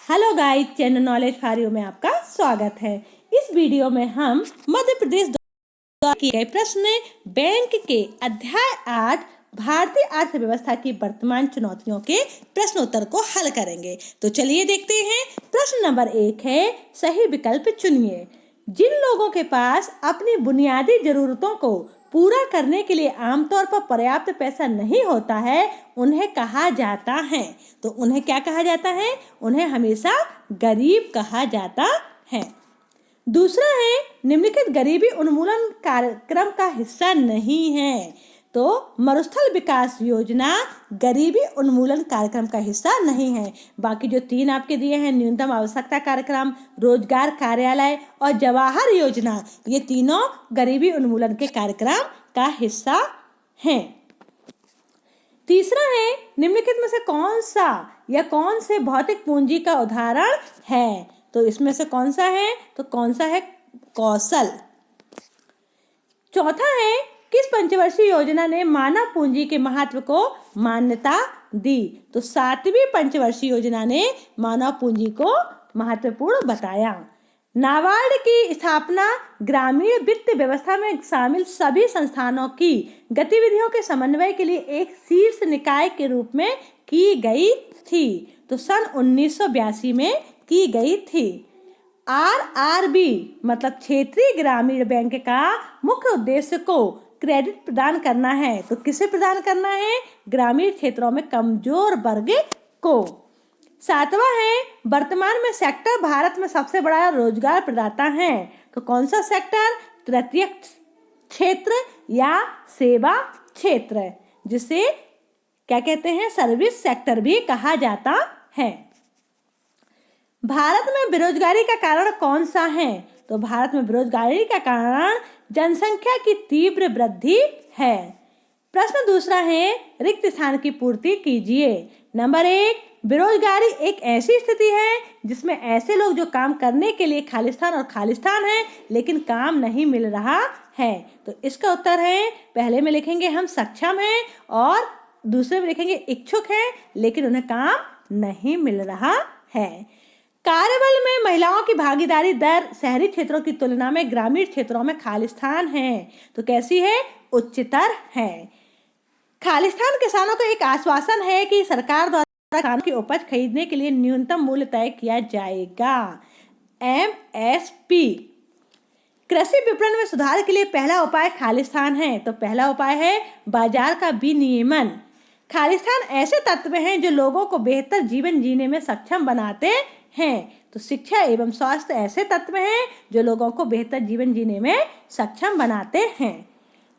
Hello guys, channel knowledge for you में आपका स्वागत है। इस वीडियो में हम मध्य प्रदेश द्वारा किए गए प्रश्न बैंक के अध्याय 8 भारतीय अर्थव्यवस्था की वर्तमान चुनौतियों के प्रश्नोत्तर को हल करेंगे। तो चलिए देखते हैं। प्रश्न नंबर 1 है, सही विकल्प चुनिए। जिन लोगों के पास अपनी बुनियादी जरूरतों को पूरा करने के लिए आमतौर पर पर्याप्त पैसा नहीं होता है उन्हें कहा जाता है। तो उन्हें क्या कहा जाता है? उन्हें हमेशा गरीब कहा जाता है। दूसरा है, निम्नलिखित गरीबी उन्मूलन कार्यक्रम का हिस्सा नहीं है। तो मरुस्थल विकास योजना गरीबी उन्मूलन कार्यक्रम का हिस्सा नहीं है। बाकी जो 3 आपके दिए हैं, न्यूनतम आवश्यकता कार्यक्रम, रोजगार कार्यालय और जवाहर योजना, ये तीनों गरीबी उन्मूलन के कार्यक्रम का हिस्सा हैं। तीसरा है, निम्नलिखित में से कौन सा या कौन से भौतिक पूंजी का उदाहरण है? तो इसमें से कौन सा है? तो कौन सा है? कौशल। चौथा है, किस पंचवर्षीय योजना ने मानव पूंजी के महत्व को मान्यता दी? तो 7वीं पंचवर्षीय योजना ने मानव पूंजी को महत्वपूर्ण बताया। नाबार्ड की स्थापना ग्रामीण वित्त व्यवस्था में शामिल सभी संस्थानों की गतिविधियों के समन्वय के लिए एक शीर्ष निकाय के रूप में की गई थी। तो सन 1982 में की गई थी। आरआरबी मतलब क्षेत्रीय ग्रामीण बैंक का मुख्य उद्देश्य को क्रेडिट प्रदान करना है। तो किसे प्रदान करना है? ग्रामीण क्षेत्रों में कमजोर वर्ग को। 7वां है, वर्तमान में सेक्टर भारत में सबसे बड़ा रोजगार प्रदाता है। तो कौन सा सेक्टर? तृतीय क्षेत्र या सेवा क्षेत्र, जिसे क्या कहते हैं? सर्विस सेक्टर भी कहा जाता है। भारत में बेरोजगारी का कारण कौन सा है? तो भारत में बेरोजगारी का कारण जनसंख्या की तीव्र वृद्धि है। प्रश्न दूसरा है, रिक्त स्थान की पूर्ति कीजिए। नंबर 1, बेरोजगारी एक ऐसी स्थिति है जिसमें ऐसे लोग जो काम करने के लिए खालिस्तान और खालिस्तान है लेकिन काम नहीं मिल रहा है। तो इसका उत्तर है, पहले में लिखेंगे हम सक्षम हैं और दूसरे में लिखेंगे इच्छुक हैं लेकिन उन्हें काम नहीं मिल रहा है। कार्यबल में महिलाओं की भागीदारी दर शहरी क्षेत्रों की तुलना में ग्रामीण क्षेत्रों में खालिस्तान है। तो कैसी है? उच्चतर है। खालिस्तान किसानों को एक आश्वासन है कि सरकार द्वारा किसानों की उपज खरीदने के लिए न्यूनतम मूल्य तय किया जाएगा, एमएसपी। कृषि विपणन में सुधार के लिए पहला उपाय खालिस्तान है। तो पहला उपाय है बाजार का विनियमन। खालिस्तान ऐसे तत्व हैं जो लोगों को बेहतर जीवन जीने में सक्षम बनाते हैं। तो शिक्षा एवं स्वास्थ्य ऐसे तत्व हैं जो लोगों को बेहतर जीवन जीने में सक्षम बनाते हैं।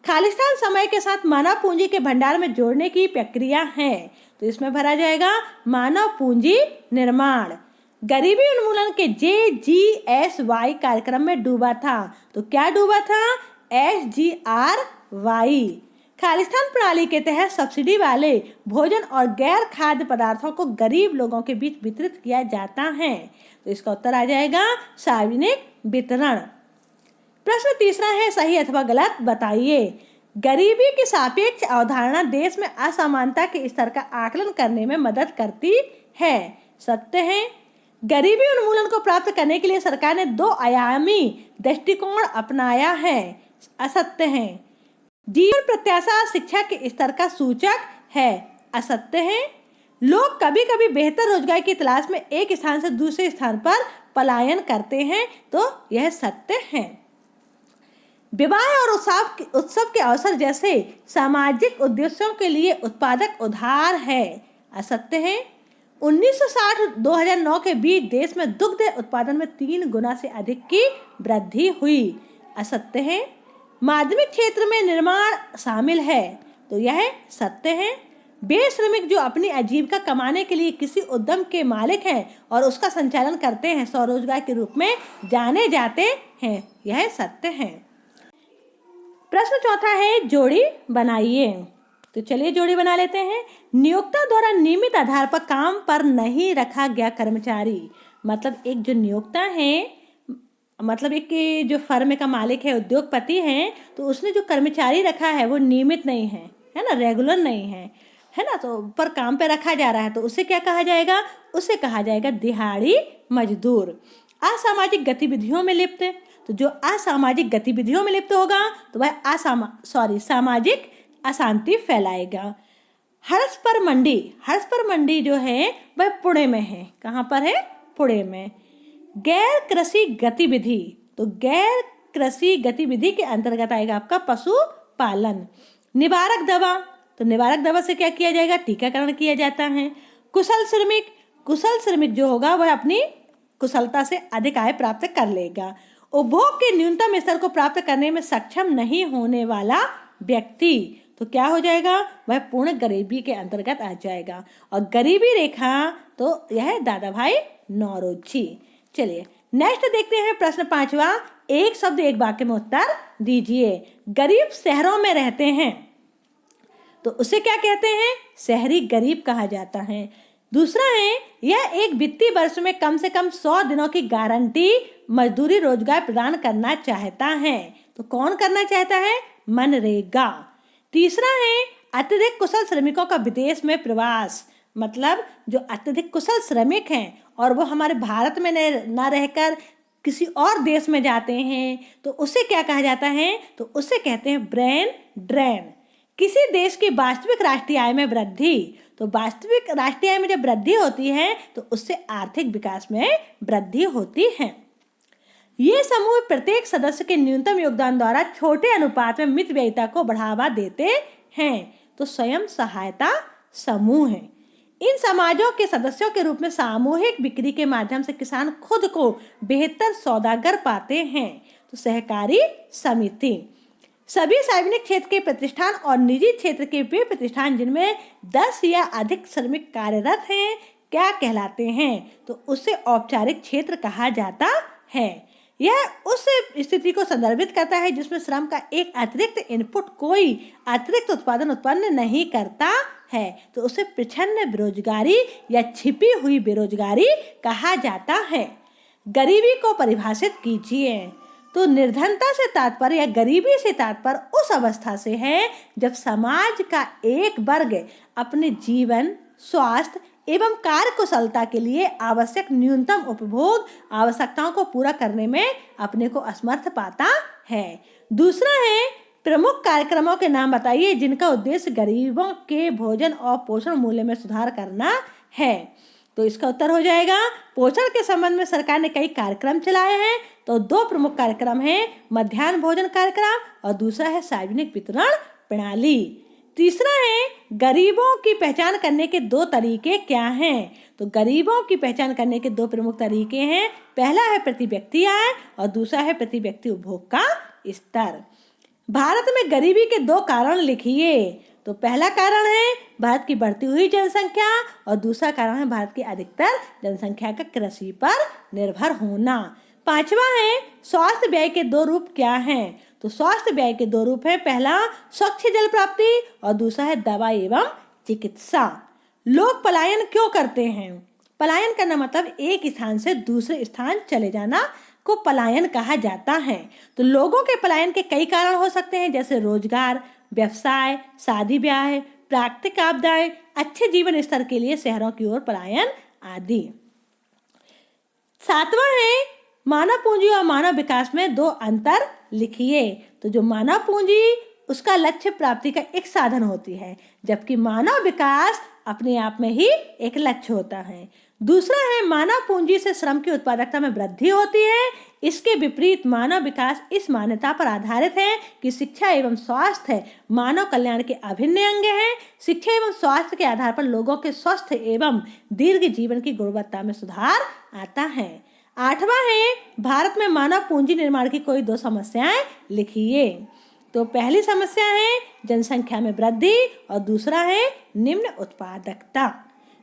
खालिस्तान समय के साथ मानव पूंजी के भंडार में जोड़ने की प्रक्रिया है। तो इसमें भरा जाएगा मानव पूंजी निर्माण। गरीबी उन्मूलन के JGSY कार्यक्रम में डूबा था। तो क्या डूबा था? SGRY। खालिस्तान प्रणाली के तहत सब्सिडी वाले भोजन और गैर खाद्य पदार्थों को गरीब लोगों के बीच वितरित किया जाता है। तो इसका उत्तर आ जाएगा सार्वजनिक वितरण। प्रश्न तीसरा है, सही अथवा गलत बताइए। गरीबी की सापेक्ष अवधारणा देश में असमानता के स्तर का आकलन करने में मदद करती है। सत्य है। गरीबी उन्मूलन को प्राप्त करने के लिए सरकार ने 2 आयामी दृष्टिकोण अपनाया है। असत्य है। जीवन प्रत्याशा शिक्षा के स्तर का सूचक है। असत्य है। लोग कभी कभी बेहतर रोजगार की तलाश में एक स्थान से दूसरे स्थान पर पलायन करते हैं। तो यह सत्य है। विवाह और उत्सव के अवसर जैसे सामाजिक उद्देश्यों के लिए उत्पादक उधार है। असत्य है। 1960-2009 के बीच देश में दुग्ध उत्पादन में 3 गुना से अधिक की वृद्धि हुई। असत्य है। माध्यमिक क्षेत्र में निर्माण शामिल है। तो यह सत्य है। वे श्रमिक जो अपनी आजीविका कमाने के लिए किसी उद्यम के मालिक हैं और उसका संचालन करते हैं स्वरोजगार के रूप में जाने जाते हैं। यह सत्य है। प्रश्न चौथा है, जोड़ी बनाइए। तो चलिए जोड़ी बना लेते हैं। नियोक्ता द्वारा नियमित आधार पर काम पर नहीं रखा गया कर्मचारी, मतलब एक जो नियोक्ता है, मतलब एक जो फर्म का मालिक है, उद्योगपति है, तो उसने जो कर्मचारी रखा है वो नियमित नहीं है, है ना, रेगुलर नहीं है। है ना, तो पर काम पे रखा जा रहा है तो उसे क्या कहा जाएगा, उसे कहा जाएगा दिहाड़ी मजदूर। असामाजिक गतिविधियों में लिप्त, तो जो असामाजिक गतिविधियों में लिप्त होगा तो वह सामाजिक अशांति फैलाएगा। हर्ष पर मंडी जो है वह पुणे में है। कहाँ पर है, पुणे में। गैर कृषि गतिविधि, तो गैर कृषि गतिविधि के अंतर्गत आएगा आपका पशुपालन। निवारक दवा, तो निवारक दवा से क्या किया जाएगा, टीकाकरण किया जाता है। कुशल श्रमिक जो होगा वह अपनी कुशलता से अधिक आय प्राप्त कर लेगा। उपभोग के न्यूनतम स्तर को प्राप्त करने में सक्षम नहीं होने वाला व्यक्ति, तो क्या हो जाएगा, वह पूर्ण गरीबी के अंतर्गत आ जाएगा। और गरीबी रेखा तो यह है दादा भाई नौरोजी। चलिए नेक्स्ट देखते हैं प्रश्न 5वां। एक शब्द एक वाक्य में उत्तर दीजिए। गरीब शहरों में रहते हैं तो उसे क्या कहते हैं, शहरी गरीब कहा जाता है। दूसरा है, यह एक वित्तीय वर्ष में कम से कम 100 दिनों की गारंटी मजदूरी रोजगार प्रदान करना चाहता है, तो कौन करना चाहता है, मनरेगा। तीसरा है, अत्यधिक कुशल श्रमिकों का विदेश में प्रवास, मतलब जो अत्यधिक कुशल श्रमिक हैं और वो हमारे भारत में न रहकर किसी और देश में जाते हैं तो उसे क्या कहा जाता है, तो उसे कहते हैं ब्रेन ड्रेन। किसी देश की वास्तविक राष्ट्रीय आय में वृद्धि, तो वास्तविक राष्ट्रीय आय में जब वृद्धि होती है तो उससे आर्थिक विकास में वृद्धि होती है। ये समूह प्रत्येक सदस्य के न्यूनतम योगदान द्वारा छोटे अनुपात में मितव्ययिता को बढ़ावा देते हैं, तो स्वयं सहायता समूह है। इन समाजों के सदस्यों के रूप में सामूहिक बिक्री के माध्यम से किसान खुद को बेहतर सौदागर पाते हैं, तो सहकारी समिति। सभी सार्वजनिक क्षेत्र के प्रतिष्ठान और निजी क्षेत्र के वे प्रतिष्ठान जिनमें 10 या अधिक श्रमिक कार्यरत हैं क्या कहलाते हैं, तो उसे औपचारिक क्षेत्र कहा जाता है। यह उस स्थिति को संदर्भित करता है जिसमें श्रम का एक अतिरिक्त इनपुट कोई अतिरिक्त उत्पादन उत्पन्न नहीं करता है, तो उसे प्रच्छन्न बेरोजगारी या छिपी हुई बेरोजगारी कहा जाता है। गरीबी को परिभाषित कीजिए, तो निर्धनता से तात्पर्य या गरीबी से तात्पर्य उस अवस्था से है जब समाज का एक वर्ग अपने जीवन, स्वास्थ्य एवं कार्य कुशलता के लिए आवश्यक न्यूनतम उपभोग आवश्यकताओं को पूरा करने में अपने को असमर्थ पाता है। दूसरा है, प्रमुख कार्यक्रमों के नाम बताइए जिनका उद्देश्य गरीबों के भोजन और पोषण मूल्य में सुधार करना है, तो इसका उत्तर हो जाएगा पोषण के संबंध में सरकार ने कई कार्यक्रम चलाए हैं। तो 2 प्रमुख कार्यक्रम हैं, मध्याह्न भोजन कार्यक्रम और दूसरा है सार्वजनिक वितरण प्रणाली। तीसरा है, गरीबों की पहचान करने के 2 तरीके क्या हैं, तो गरीबों की पहचान करने के 2 प्रमुख तरीके हैं। पहला है प्रति व्यक्ति आय और दूसरा है प्रति व्यक्ति उपभोग का स्तर। भारत में गरीबी के 2 कारण लिखिए, तो पहला कारण है भारत की बढ़ती हुई जनसंख्या और दूसरा कारण है भारत की अधिकतर जनसंख्या का कृषि पर निर्भर होना। 5वां है, स्वास्थ्य व्यय के 2 रूप क्या हैं, तो स्वास्थ्य व्यय के 2 रूप है, पहला स्वच्छ जल प्राप्ति और दूसरा है दवा एवं चिकित्सा। लोग पलायन क्यों करते हैं, पलायन करना मतलब एक स्थान से दूसरे स्थान चले जाना को पलायन कहा जाता है। तो लोगों के पलायन के कई कारण हो सकते हैं जैसे रोजगार, व्यवसाय, शादी ब्याह, प्राकृतिक आपदाएं, अच्छे जीवन स्तर के लिए शहरों की ओर पलायन आदि। 7वां है, मानव पूंजी और मानव विकास में 2 अंतर लिखिए, तो जो मानव पूंजी उसका लक्ष्य प्राप्ति का एक साधन होती है जबकि मानव विकास अपने आप में ही एक लक्ष्य होता है। दूसरा है, मानव पूंजी से श्रम की उत्पादकता में वृद्धि होती है। इसके विपरीत मानव विकास इस मान्यता पर आधारित है कि शिक्षा एवं स्वास्थ्य मानव कल्याण के अभिन्न अंग हैं। शिक्षा एवं स्वास्थ्य के आधार पर लोगों के स्वस्थ एवं दीर्घ जीवन की गुणवत्ता में सुधार आता है। 8वां है, भारत में मानव पूंजी निर्माण की कोई 2 समस्याएं लिखिए, तो पहली समस्या है जनसंख्या में वृद्धि और दूसरा है निम्न उत्पादकता।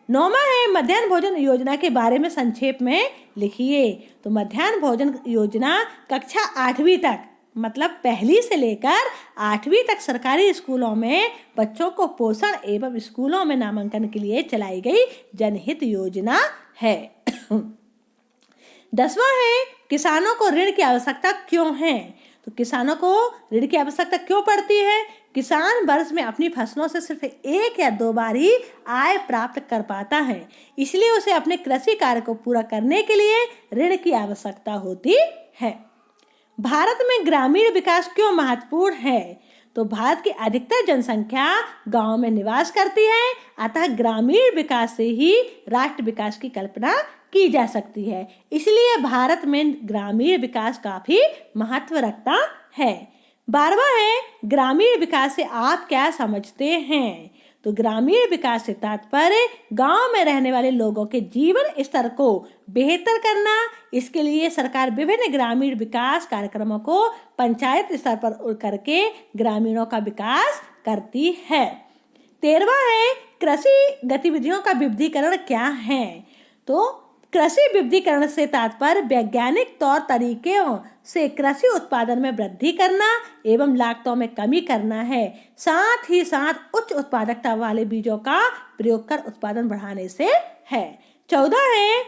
9वां है, मध्याह्न भोजन योजना के बारे में संक्षेप में लिखिए, तो मध्याह्न भोजन योजना कक्षा 8वीं तक मतलब पहली से लेकर 8वीं तक सरकारी स्कूलों में बच्चों को पोषण एवं स्कूलों में नामांकन के लिए चलाई गई जनहित योजना है। 10वां है, किसानों को ऋण की आवश्यकता क्यों है, तो किसानों को ऋण की आवश्यकता क्यों पड़ती है, किसान वर्ष में अपनी फसलों से सिर्फ 1 या 2 बार ही आय प्राप्त कर पाता है, इसलिए उसे अपने कृषि कार्य को पूरा करने के लिए ऋण की आवश्यकता होती है। भारत में ग्रामीण विकास क्यों महत्वपूर्ण है? तो भारत की अधिकतर जनसंख्या गांव में निवास करती है, अतः ग्रामीण विकास से ही राष्ट्र विकास की कल्पना की जा सकती है। इसलिए भारत में ग्रामीण विकास काफी महत्व रखता है। 12वां है, ग्रामीण विकास से आप क्या समझते हैं? तो ग्रामीण विकास से तात्पर्य गांव में रहने वाले लोगों के जीवन स्तर को बेहतर करना। इसके लिए सरकार विभिन्न ग्रामीण विकास कार्यक्रमों को पंचायत स्तर पर करके ग्रामीणों का विकास करती है। 13वां है, कृषि गतिविधियों का विविधीकरण क्या है? तो कृषि विविधीकरण से तात्पर्य वैज्ञानिक तौर तरीकों से कृषि उत्पादन में वृद्धि करना एवं लागतों में कमी करना है। साथ ही साथ उच्च उत्पादकता वाले बीजों का प्रयोग कर उत्पादन बढ़ाने से है। 14 है,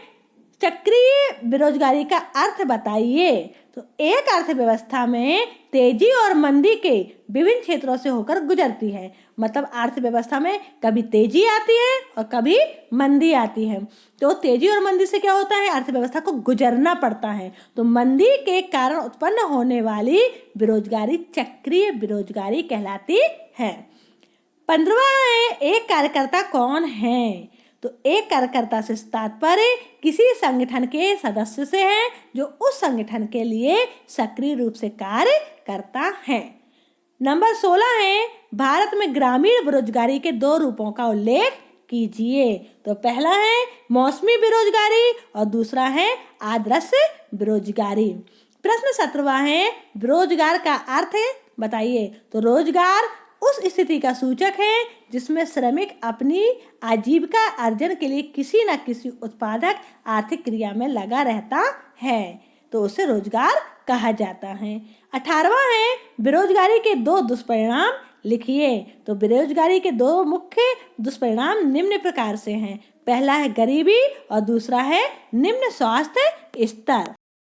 चक्रीय बेरोजगारी का अर्थ बताइए। तो एक अर्थव्यवस्था में तेजी और मंदी के विभिन्न क्षेत्रों से होकर गुजरती है। मतलब अर्थव्यवस्था में कभी तेजी आती है और कभी मंदी आती है। तो तेजी और मंदी से क्या होता है? अर्थव्यवस्था को गुजरना पड़ता है। तो मंदी के कारण उत्पन्न होने वाली बेरोजगारी चक्रीय बेरोजगारी कहलाती है। 15वां है, एक कार्यकर्ता कौन है? तो एक कार्यकर्ता से तात्पर्य किसी संगठन के सदस्य से है जो उस संगठन के लिए सक्रिय रूप से कार्य करता है। नंबर 16 है, भारत में ग्रामीण बेरोजगारी के 2 रूपों का उल्लेख कीजिए। तो पहला है मौसमी बेरोजगारी और दूसरा है आदर्श बेरोजगारी। प्रश्न 17वां है, बेरोजगार का अर्थ बताइए। तो रोजगार उस स्थिति का सूचक है जिसमें श्रमिक अपनी आजीविका अर्जन के लिए किसी न किसी उत्पादक आर्थिक क्रिया में लगा रहता है, तो उसे रोजगार कहा जाता है। 18वां है, बेरोजगारी के 2 दुष्परिणाम लिखिए। तो बेरोजगारी के 2 मुख्य दुष्परिणाम निम्न प्रकार से हैं। पहला है गरीबी और दूसरा है निम्न स्वास्थ्य स्तर।